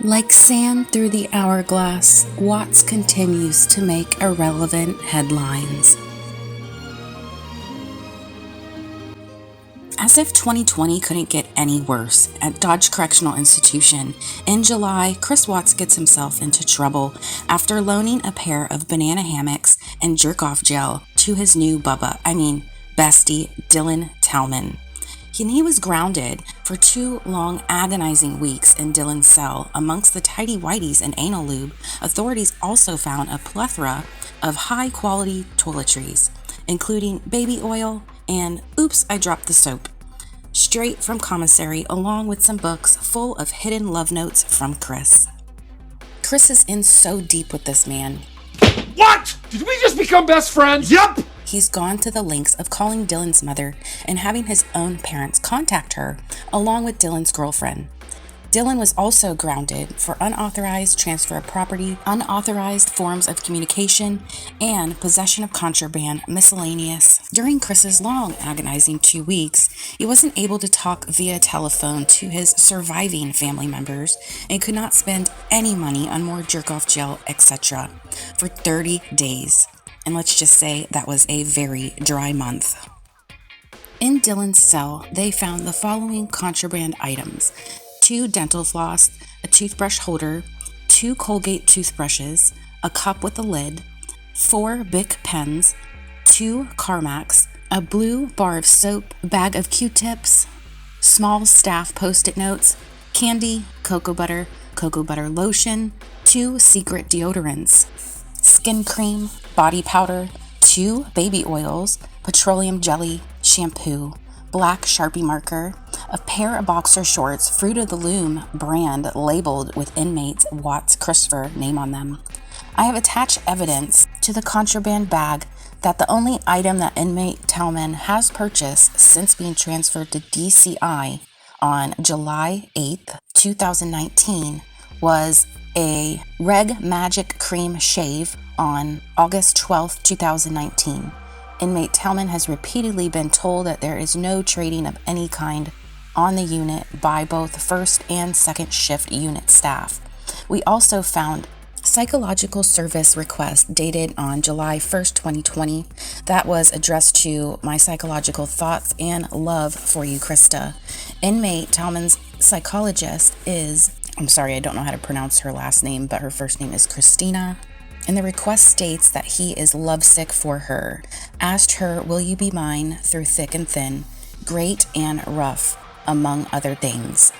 Like sand through the hourglass, Watts continues to make irrelevant headlines. As if 2020 couldn't get any worse, at Dodge Correctional Institution, in July, Chris Watts gets himself into trouble after loaning a pair of banana hammocks and jerk-off gel to his new bestie, Dylan Talman. He was grounded for 2 long, agonizing weeks in Dylan's cell. Amongst the tidy whities and anal lube, authorities also found a plethora of high-quality toiletries, including baby oil and oops, I dropped the soap, straight from commissary, along with some books full of hidden love notes from Chris. Chris is in so deep with this man. What? Did we just become best friends? Yup! He's gone to the lengths of calling Dylan's mother and having his own parents contact her, along with Dylan's girlfriend. Dylan was also grounded for unauthorized transfer of property, unauthorized forms of communication, and possession of contraband miscellaneous. During Chris's long, agonizing 2 weeks, he wasn't able to talk via telephone to his surviving family members and could not spend any money on more jerk-off gel, etc. for 30 days. And let's just say that was a very dry month. In Dylan's cell, they found the following contraband items: 2 dental floss, a toothbrush holder, 2 Colgate toothbrushes, a cup with a lid, 4 Bic pens, 2 Carmax, a blue bar of soap, a bag of Q-tips, small staff post-it notes, candy, cocoa butter lotion, 2 secret deodorants, skin cream, body powder, 2 baby oils, petroleum jelly, shampoo, black Sharpie marker, a pair of boxer shorts, Fruit of the Loom brand, labeled with inmates Watts Christopher name on them. I have attached evidence to the contraband bag that the only item that inmate Talman has purchased since being transferred to DCI on July 8th, 2019 was a Reg Magic Cream Shave on August 12th, 2019. Inmate Talman has repeatedly been told that there is no trading of any kind on the unit by both first and second shift unit staff. We also found psychological service request dated on July 1st, 2020 that was addressed to my psychological thoughts and love for you, Krista. Inmate Talman's psychologist is, I don't know how to pronounce her last name, but her first name is Christina. And the request states that he is lovesick for her. Asked her, will you be mine through thick and thin, great and rough, among other things.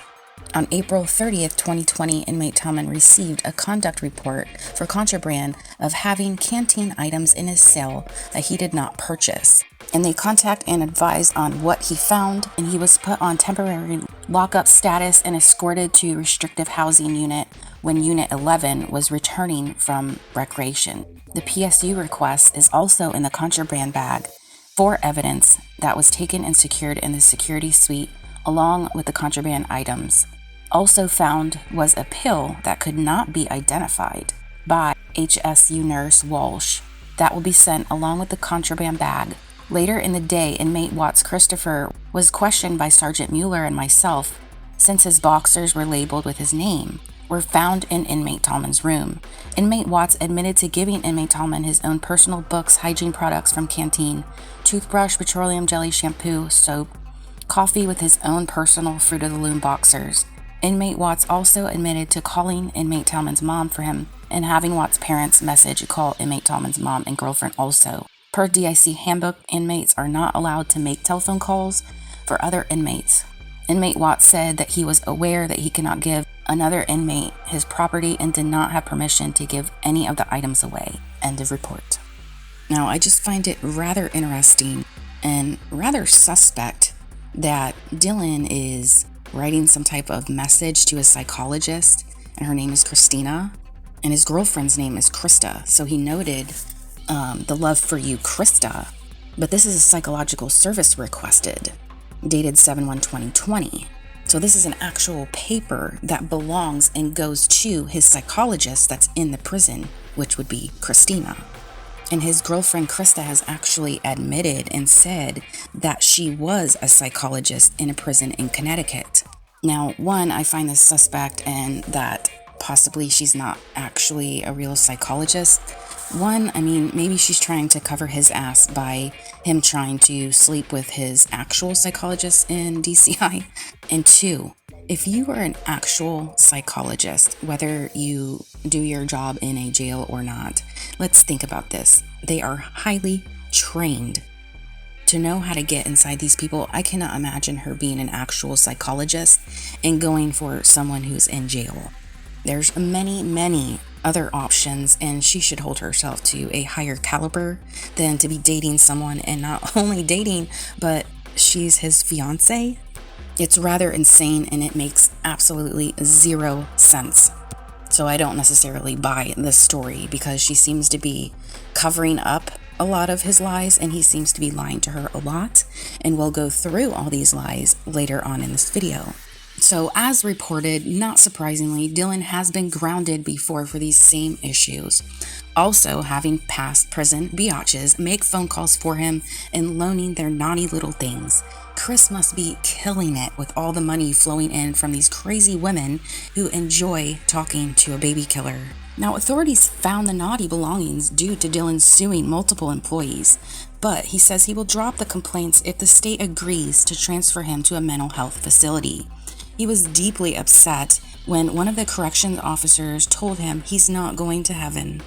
On April 30th, 2020, inmate Talman received a conduct report for contraband of having canteen items in his cell that he did not purchase. And they contact and advise on what he found, and he was put on temporary lockup status and escorted to restrictive housing unit when Unit 11 was returning from recreation. The PSU request is also in the contraband bag for evidence that was taken and secured in the security suite along with the contraband items. Also found was a pill that could not be identified by HSU nurse Walsh that will be sent along with the contraband bag. Later in the day, inmate Watts Christopher was questioned by Sergeant Mueller and myself since his boxers were labeled with his name were found in inmate Talman's room. Inmate Watts admitted to giving inmate Talman his own personal books, hygiene products from canteen, toothbrush, petroleum jelly, shampoo, soap, coffee with his own personal Fruit of the Loom boxers. Inmate Watts also admitted to calling inmate Talman's mom for him and having Watts' parents message call inmate Talman's mom and girlfriend also. Per DIC handbook, inmates are not allowed to make telephone calls for other inmates. Inmate Watts said that he was aware that he cannot give another inmate his property and did not have permission to give any of the items away. End of report. Now, I just find it rather interesting and rather suspect that Dylan is writing some type of message to his psychologist, and her name is Christina, and his girlfriend's name is Krista. So he noted the love for you, Krista, but this is a psychological service requested, dated 7/1/2020. So this is an actual paper that belongs and goes to his psychologist that's in the prison, which would be Christina. And his girlfriend, Krista, has actually admitted and said that she was a psychologist in a prison in Connecticut. Now, one, I find this suspect and that possibly she's not actually a real psychologist. One, maybe she's trying to cover his ass by him trying to sleep with his actual psychologist in DCI. And two, if you are an actual psychologist, whether you do your job in a jail or not, let's think about this. They are highly trained to know how to get inside these people. I cannot imagine her being an actual psychologist and going for someone who's in jail. There's many other options, and she should hold herself to a higher caliber than to be dating someone, and not only dating, but she's his fiance. It's rather insane, and it makes absolutely zero sense. So I don't necessarily buy this story, because she seems to be covering up a lot of his lies, and he seems to be lying to her a lot, and we'll go through all these lies later on in this video. So as reported, not surprisingly, Dylan has been grounded before for these same issues. Also, having past prison biatches make phone calls for him and loaning their naughty little things. Chris must be killing it with all the money flowing in from these crazy women who enjoy talking to a baby killer. Now, authorities found the naughty belongings due to Dylan suing multiple employees, but he says he will drop the complaints if the state agrees to transfer him to a mental health facility. He was deeply upset when one of the corrections officers told him he's not going to heaven.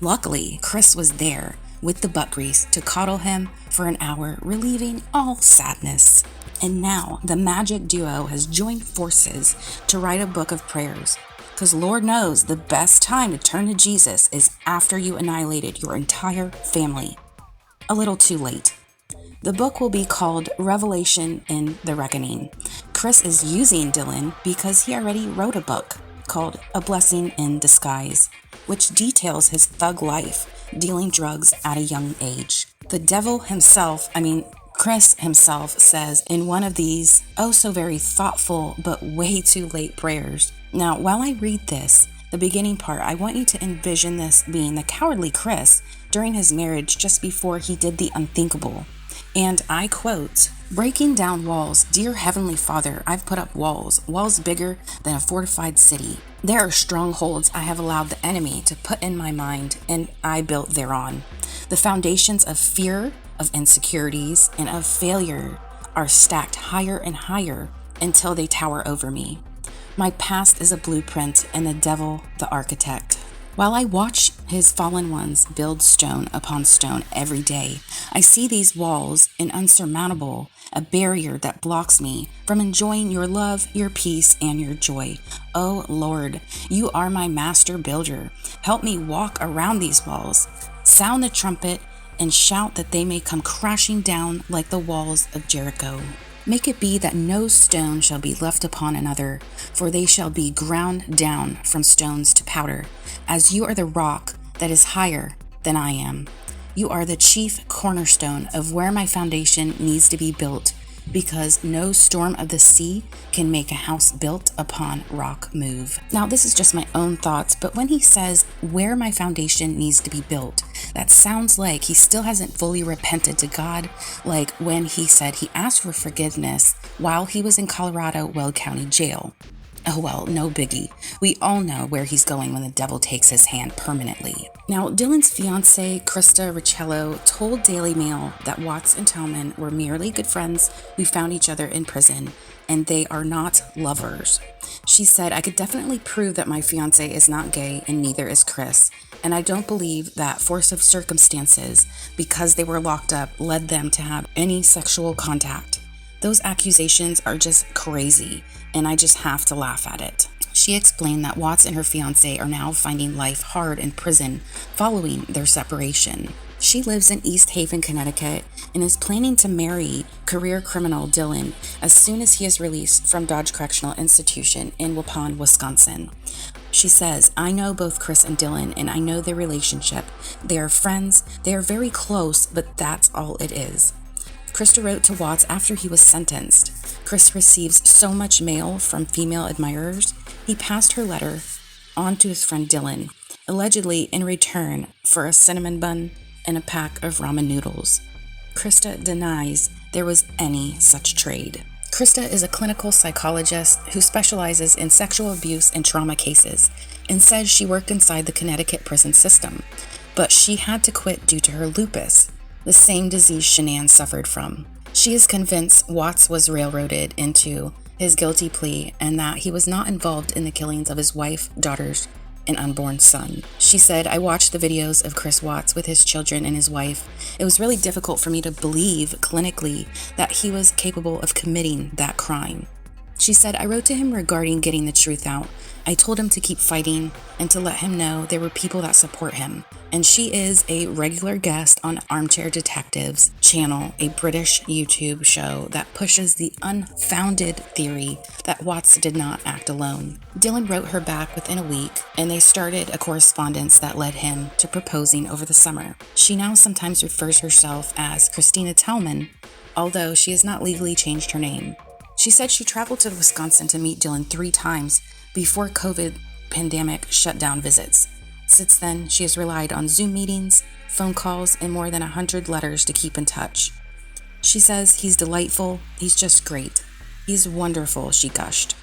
Luckily, Chris was there with the butt grease to coddle him for an hour, relieving all sadness. And now the magic duo has joined forces to write a book of prayers. Because Lord knows the best time to turn to Jesus is after you annihilated your entire family. A little too late. The book will be called Revelation in the Reckoning. Chris is using Dylan because he already wrote a book called A Blessing in Disguise, which details his thug life, dealing drugs at a young age. The devil himself, Chris himself says in one of these oh so very thoughtful but way too late prayers. Now, while I read this, the beginning part, I want you to envision this being the cowardly Chris during his marriage just before he did the unthinkable. And I quote, "Breaking down walls, dear Heavenly Father, I've put up walls bigger than a fortified city. There are strongholds I have allowed the enemy to put in my mind, and I built thereon. The foundations of fear, of insecurities, and of failure are stacked higher and higher until they tower over me. My past is a blueprint, and the devil the architect. While I watch his fallen ones build stone upon stone every day, I see these walls an unsurmountable, a barrier that blocks me from enjoying your love, your peace, and your joy. Oh Lord, you are my master builder. Help me walk around these walls. Sound the trumpet and shout that they may come crashing down like the walls of Jericho. Make it be that no stone shall be left upon another, for they shall be ground down from stones to powder, as you are the rock that is higher than I am. You are the chief cornerstone of where my foundation needs to be built, because no storm of the sea can make a house built upon rock move." Now, this is just my own thoughts, but when he says where my foundation needs to be built, that sounds like he still hasn't fully repented to God, like when he said he asked for forgiveness while he was in Colorado Weld County Jail. Oh well, no biggie. We all know where he's going when the devil takes his hand permanently. Now, Dylan's fiancée, Krista Richello, told Daily Mail that Watts and Talman were merely good friends who found each other in prison, and they are not lovers. She said, "I could definitely prove that my fiancé is not gay, and neither is Chris. And I don't believe that force of circumstances, because they were locked up, led them to have any sexual contact. Those accusations are just crazy, and I just have to laugh at it." She explained that Watts and her fiancé are now finding life hard in prison following their separation. She lives in East Haven, Connecticut, and is planning to marry career criminal Dylan as soon as he is released from Dodge Correctional Institution in Waupun, Wisconsin. She says, "I know both Chris and Dylan, and I know their relationship. They are friends, they are very close, but that's all it is." Krista wrote to Watts after he was sentenced. Chris receives so much mail from female admirers, he passed her letter on to his friend Dylan, allegedly in return for a cinnamon bun and a pack of ramen noodles. Krista denies there was any such trade. Krista is a clinical psychologist who specializes in sexual abuse and trauma cases and says she worked inside the Connecticut prison system, but she had to quit due to her lupus, the same disease Shanann suffered from. She is convinced Watts was railroaded into his guilty plea and that he was not involved in the killings of his wife, daughters, and unborn son. She said, "I watched the videos of Chris Watts with his children and his wife. It was really difficult for me to believe clinically that he was capable of committing that crime." She said, "I wrote to him regarding getting the truth out. I told him to keep fighting and to let him know there were people that support him." And she is a regular guest on Armchair Detectives channel, a British YouTube show that pushes the unfounded theory that Watts did not act alone. Dylan wrote her back within a week, and they started a correspondence that led him to proposing over the summer. She now sometimes refers herself as Christina Tellman, although she has not legally changed her name. She said she traveled to Wisconsin to meet Dylan 3 times before COVID pandemic shut down visits. Since then, she has relied on Zoom meetings, phone calls, and more than 100 letters to keep in touch. She says he's delightful, he's just great. He's wonderful, she gushed.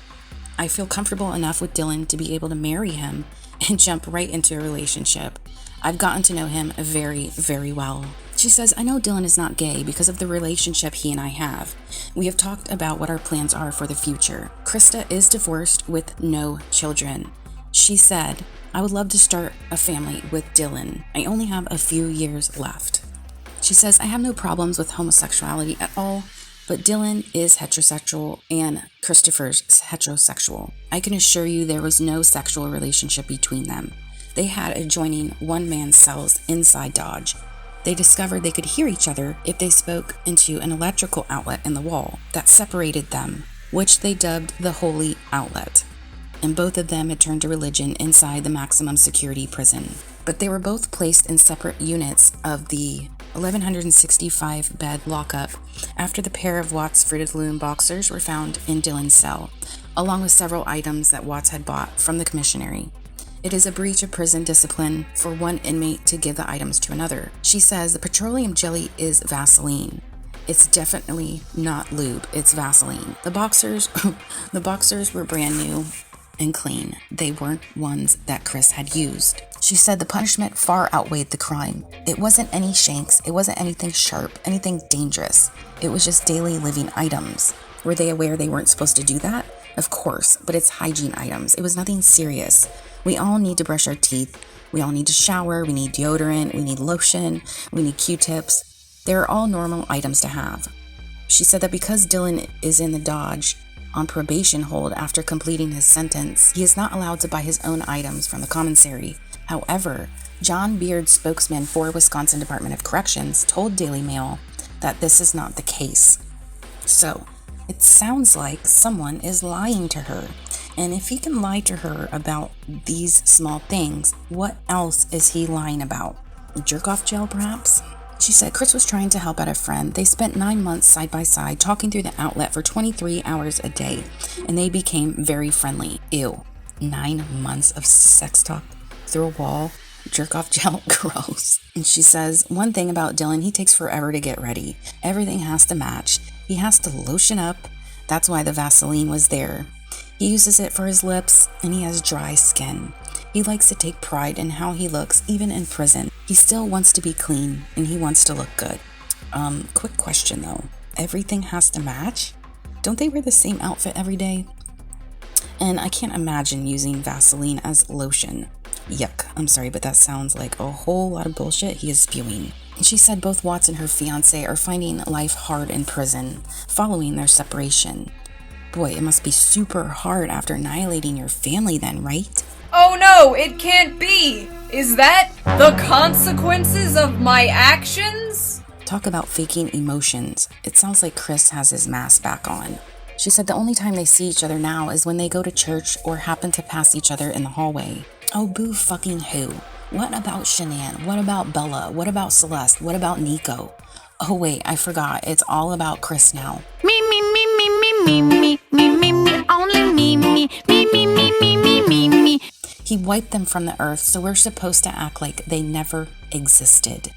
"I feel comfortable enough with Dylan to be able to marry him and jump right into a relationship. I've gotten to know him very, very well." She says, "I know Dylan is not gay because of the relationship he and I have. We have talked about what our plans are for the future." Krista is divorced with no children. She said, "I would love to start a family with Dylan. I only have a few years left." She says, "I have no problems with homosexuality at all, but Dylan is heterosexual and Christopher's heterosexual. I can assure you there was no sexual relationship between them. They had adjoining one-man cells inside Dodge. They discovered they could hear each other if they spoke into an electrical outlet in the wall that separated them, which they dubbed the Holy Outlet. And both of them had turned to religion inside the maximum security prison. But they were both placed in separate units of the 1,165 bed lockup after the pair of Watts Fruit of the Loom boxers were found in Dylan's cell, along with several items that Watts had bought from the commissary. It is a breach of prison discipline for one inmate to give the items to another." She says the petroleum jelly is Vaseline. It's definitely not lube, it's Vaseline. The boxers were brand new and clean. They weren't ones that Chris had used. She said the punishment far outweighed the crime. It wasn't any shanks, it wasn't anything sharp, anything dangerous. It was just daily living items. Were they aware they weren't supposed to do that? Of course, but it's hygiene items. It was nothing serious. We all need to brush our teeth. We all need to shower. We need deodorant. We need lotion. We need Q-tips. They're all normal items to have. She said that because Dylan is in the Dodge on probation hold after completing his sentence, he is not allowed to buy his own items from the commissary. However, John Beard, spokesman for Wisconsin Department of Corrections, told Daily Mail that this is not the case. So, it sounds like someone is lying to her. And if he can lie to her about these small things, what else is he lying about? Jerk-off gel, perhaps? She said Chris was trying to help out a friend. They spent 9 months side by side talking through the outlet for 23 hours a day, and they became very friendly. Ew. 9 months of sex talk through a wall? Jerk-off gel? Gross. And she says, one thing about Dylan, he takes forever to get ready. Everything has to match. He has to lotion up. That's why the Vaseline was there. He uses it for his lips, and he has dry skin. He likes to take pride in how he looks, even in prison. He still wants to be clean, and he wants to look good. Quick question though. Everything has to match? Don't they wear the same outfit every day? And I can't imagine using Vaseline as lotion. Yuck, I'm sorry, but that sounds like a whole lot of bullshit he is spewing. She said both Watts and her fiance are finding life hard in prison, following their separation. Boy, it must be super hard after annihilating your family then, right? Oh no, it can't be! Is that the consequences of my actions? Talk about faking emotions. It sounds like Chris has his mask back on. She said the only time they see each other now is when they go to church or happen to pass each other in the hallway. Oh, boo fucking who? What about Shanann? What about Bella? What about Celeste? What about Nico? Oh wait, I forgot. It's all about Chris now. Me, only me. He wiped them from the earth, so we're supposed to act like they never existed.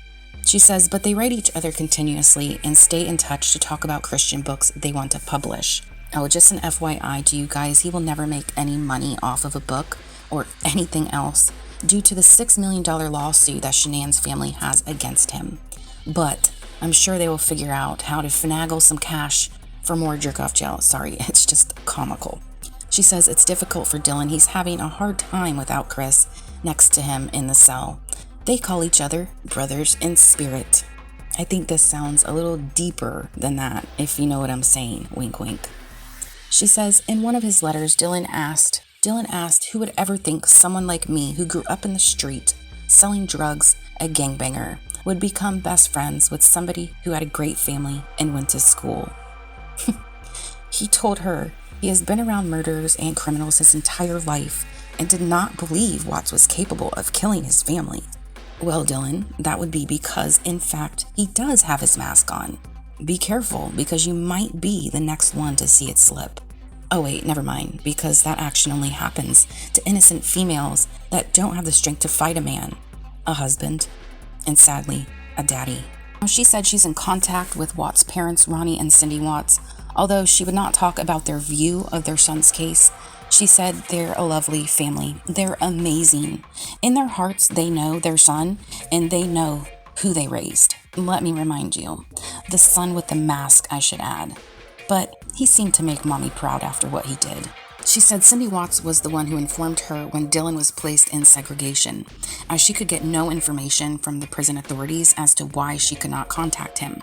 She says, but they write each other continuously and stay in touch to talk about Christian books they want to publish. Oh, just an FYI to you guys, he will never make any money off of a book or anything else due to the $6 million lawsuit that Shanann's family has against him. But I'm sure they will figure out how to finagle some cash for more jerk-off jail. Sorry, it's just comical. She says it's difficult for Dylan. He's having a hard time without Chris next to him in the cell. They call each other brothers in spirit. I think this sounds a little deeper than that, if you know what I'm saying. Wink, wink. She says in one of his letters, Dylan asked who would ever think someone like me who grew up in the street selling drugs, a gangbanger, would become best friends with somebody who had a great family and went to school. He told her he has been around murderers and criminals his entire life and did not believe Watts was capable of killing his family. Well, Dylan, that would be because, in fact, he does have his mask on. Be careful, because you might be the next one to see it slip. Oh wait, never mind, because that action only happens to innocent females that don't have the strength to fight a man, a husband, and sadly, a daddy. She said she's in contact with Watts' parents, Ronnie and Cindy Watts. Although she would not talk about their view of their son's case, she said they're a lovely family. They're amazing. In their hearts, they know their son, and they know who they raised. Let me remind you, the son with the mask, I should add. But he seemed to make mommy proud after what he did. She said Cindy Watts was the one who informed her when Dylan was placed in segregation, as she could get no information from the prison authorities as to why she could not contact him.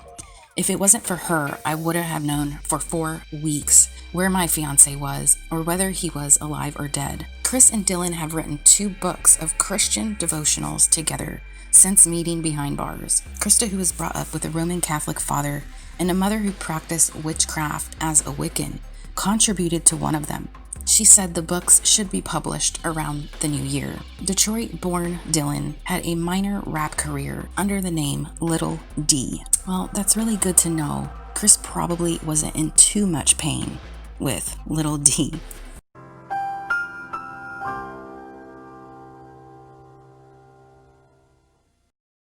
If it wasn't for her, I wouldn't have known for 4 weeks where my fiancé was or whether he was alive or dead. Chris and Dylan have written 2 books of Christian devotionals together since meeting behind bars. Krista, who was brought up with a Roman Catholic father and a mother who practiced witchcraft as a Wiccan, contributed to one of them. She said the books should be published around the new year. Detroit-born Dylan had a minor rap career under the name Little D. Well, that's really good to know. Chris probably wasn't in too much pain with Little D.